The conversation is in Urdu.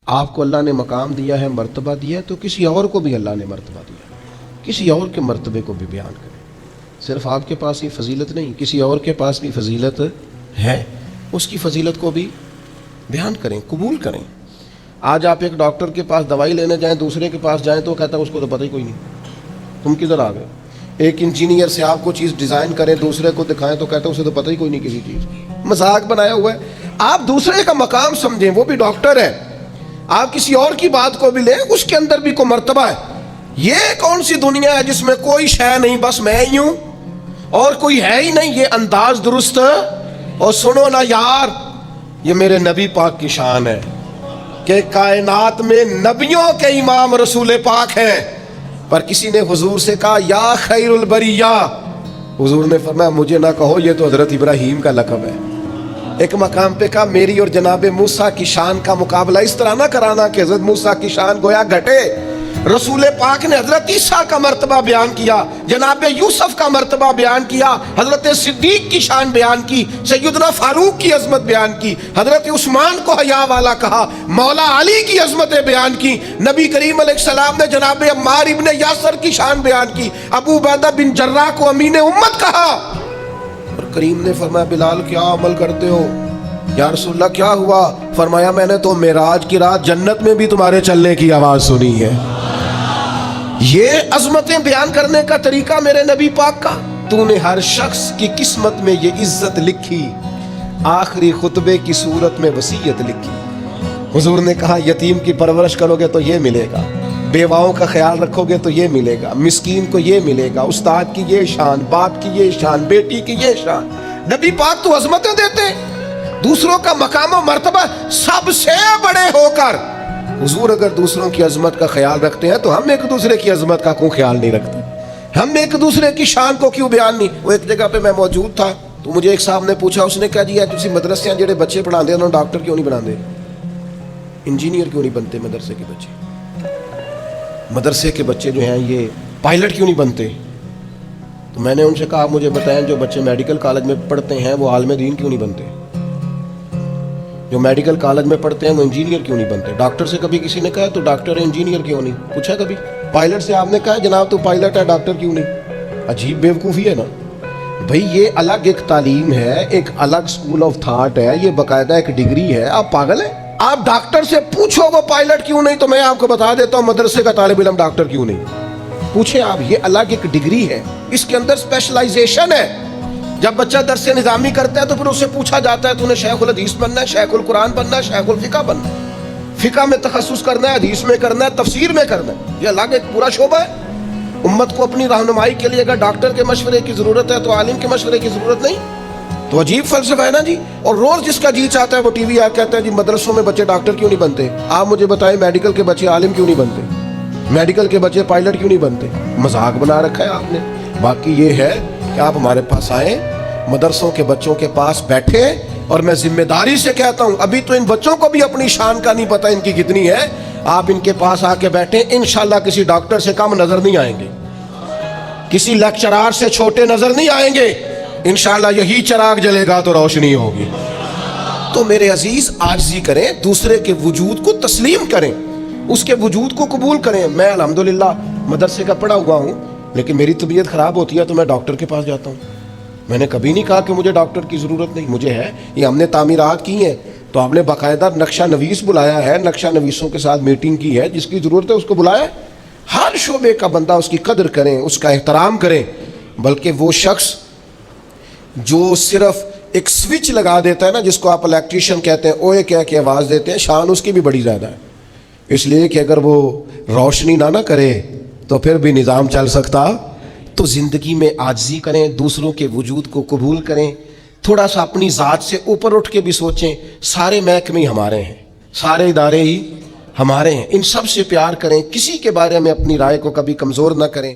آپ کو اللہ نے مقام دیا ہے، مرتبہ دیا ہے، تو کسی اور کو بھی اللہ نے مرتبہ دیا ہے، کسی اور کے مرتبے کو بھی بیان کریں۔ صرف آپ کے پاس ہی فضیلت نہیں، کسی اور کے پاس بھی فضیلت ہے، اس کی فضیلت کو بھی بیان کریں، قبول کریں۔ آج آپ ایک ڈاکٹر کے پاس دوائی لینے جائیں، دوسرے کے پاس جائیں تو کہتا ہے اس کو تو پتہ ہی کوئی نہیں، تم کدھر آ گئے۔ ایک انجینئر سے آپ کو چیز ڈیزائن کریں، دوسرے کو دکھائیں تو کہتا ہے اسے تو پتہ ہی کوئی نہیں کسی چیز، مذاق بنایا ہوا ہے۔ آپ دوسرے کا مقام سمجھیں، وہ بھی ڈاکٹر ہے، آپ کسی اور کی بات کو بھی لیں، اس کے اندر بھی کوئی مرتبہ ہے۔ یہ کون سی دنیا ہے جس میں کوئی شے نہیں، بس میں ہی ہوں اور کوئی ہے ہی نہیں؟ یہ انداز درست ہے۔ اور سنو نا یار، یہ میرے نبی پاک کی شان ہے کہ کائنات میں نبیوں کے امام رسول پاک ہیں، پر کسی نے حضور سے کہا یا خیر البریہ، حضور نے فرمایا مجھے نہ کہو، یہ تو حضرت ابراہیم کا لقب ہے۔ ایک مقام پہ کہا میری اور جناب موسیٰ کی شان کا مقابلہ اس طرح نہ کرانا کہ حضرت موسیٰ کی شان گویا گھٹے۔ رسول پاک نے حضرت عیسیٰ کا مرتبہ بیان کیا، جناب یوسف کا مرتبہ بیان کیا، حضرت صدیق کی شان بیان کی، سیدنا فاروق کی عظمت بیان کی، حضرت عثمان کو حیا والا کہا، مولا علی کی عظمتیں بیان کی، نبی کریم علیہ السلام نے جناب عمار ابن یاسر کی شان بیان کی، ابو عبیدہ بن جراح کو امین امت کہا۔ اور کریم نے فرمایا بلال کیا عمل کرتے ہو؟ یا رسول اللہ کیا ہوا؟ فرمایا میں نے تو معراج کی رات جنت میں بھی تمہارے چلنے کی آواز سنی ہے۔ یہ عظمتیں بیان کرنے کا طریقہ میرے نبی پاک کا۔ تو نے ہر شخص کی قسمت میں یہ عزت لکھی، آخری خطبے کی صورت میں وصیت لکھی۔ حضور نے کہا یتیم کی پرورش کرو گے تو یہ ملے گا، بیواؤں کا خیال رکھو گے تو یہ ملے گا، مسکین کو یہ ملے گا، استاد کی یہ شان، باپ کی یہ شان، بیٹی کی یہ شان۔ نبی پاک تو عظمتیں دیتے، دوسروں کا مقام و مرتبہ سب سے بڑے ہو کر حضور اگر دوسروں کی عظمت کا خیال رکھتے ہیں تو ہم ایک دوسرے کی عظمت کا کیوں خیال نہیں رکھتے؟ ہم ایک دوسرے کی شان کو کیوں بیان نہیں؟ وہ ایک جگہ پہ میں موجود تھا تو مجھے ایک صاحب نے پوچھا، اس نے کہا جی تسی مدرسے جڑے بچے پڑھا دے انہوں ڈاکٹر کیوں نہیں بنا دے، انجینئر کیوں نہیں بنتے مدرسے کے بچے، مدرسے کے بچے جو ہیں یہ پائلٹ کیوں نہیں بنتے؟ تو میں نے ان سے کہا آپ مجھے بتائیں جو بچے میڈیکل کالج میں پڑھتے ہیں وہ عالم دین کیوں نہیں بنتے؟ جو میڈیکل کالج میں پڑھتے ہیں وہ انجینئر کیوں نہیں بنتے؟ ڈاکٹر سے کبھی کسی نے کہا تو ڈاکٹر ہے انجینئر کیوں نہیں پوچھا کبھی؟ پائلٹ سے آپ نے کہا جناب تو پائلٹ ہے ڈاکٹر کیوں نہیں؟ عجیب بیوقوفی ہے نا بھئی، یہ الگ ایک تعلیم ہے، ایک الگ سکول آف تھاٹ ہے، یہ باقاعدہ ایک ڈگری ہے۔ آپ پاگل ہیں؟ آپ ڈاکٹر سے پوچھو وہ پائلٹ کیوں نہیں، تو میں آپ کو بتا دیتا ہوں مدرسے کا طالب علم ڈاکٹر کیوں نہیں پوچھیں آپ، یہ الگ ایک ڈگری ہے، اس کے اندر اسپیشلائزیشن ہے۔ جب بچہ درس نظامی کرتا ہے تو پھر اسے پوچھا جاتا ہے تو نے شیخ الحدیث بننا ہے، شیخ القرآن بننا ہے، شیخ الفقہ بننا ہے، فقہ میں تخصص کرنا ہے، حدیث میں کرنا ہے، تفسیر میں کرنا ہے، یہ الگ ایک پورا شعبہ ہے۔ امت کو اپنی رہنمائی کے لیے اگر ڈاکٹر کے مشورے کی ضرورت ہے تو عالم کے مشورے کی ضرورت نہیں، تو عجیب فلسفہ ہے نا جی۔ اور روز جس کا جی چاہتا ہے وہ ٹی وی آ کہتا ہے جی مدرسوں میں بچے ڈاکٹر کیوں نہیں بنتے؟ آپ مجھے بتائیں میڈیکل کے بچے عالم کیوں نہیں بنتے؟ میڈیکل کے بچے پائلٹ کیوں نہیں بنتے؟ مذاق بنا رکھا ہے آپ نے۔ باقی یہ ہے کہ آپ ہمارے پاس آئیں، مدرسوں کے بچوں کے پاس بیٹھے، اور میں ذمہ داری سے کہتا ہوں ابھی تو ان بچوں کو بھی اپنی شان کا نہیں پتہ ان کی کتنی ہے، آپ ان کے پاس آ کے بیٹھیں، انشاءاللہ کسی ڈاکٹر سے کم نظر نہیں آئیں گے، کسی لیکچرار سے چھوٹے نظر نہیں آئیں گے، انشاءاللہ یہی چراغ جلے گا تو روشنی ہوگی۔ تو میرے عزیز عاجزی کریں، دوسرے کے وجود کو تسلیم کریں، اس کے وجود کو قبول کریں۔ میں الحمدللہ مدرسے کا پڑھا ہوا ہوں، لیکن میری طبیعت خراب ہوتی ہے تو میں ڈاکٹر کے پاس جاتا ہوں۔ میں نے کبھی نہیں کہا کہ مجھے ڈاکٹر کی ضرورت نہیں، مجھے ہے۔ یہ ہم نے تعمیرات کی ہیں تو آپ نے باقاعدہ نقشہ نویس بلایا ہے، نقشہ نویسوں کے ساتھ میٹنگ کی ہے، جس کی ضرورت ہے اس کو بلایا ہے۔ ہر شعبے کا بندہ اس کی قدر کریں، اس کا احترام کریں، بلکہ وہ شخص جو صرف ایک سوئچ لگا دیتا ہے نا، جس کو آپ الیکٹریشین کہتے ہیں، اوے کہہ کے آواز دیتے ہیں، شان اس کی بھی بڑی زیادہ ہے، اس لیے کہ اگر وہ روشنی نہ کرے تو پھر بھی نظام چل سکتا۔ تو زندگی میں عاجزی کریں، دوسروں کے وجود کو قبول کریں، تھوڑا سا اپنی ذات سے اوپر اٹھ کے بھی سوچیں، سارے محکمے ہمارے ہیں، سارے ادارے ہی ہمارے ہیں، ان سب سے پیار کریں، کسی کے بارے میں اپنی رائے کو کبھی کمزور نہ کریں۔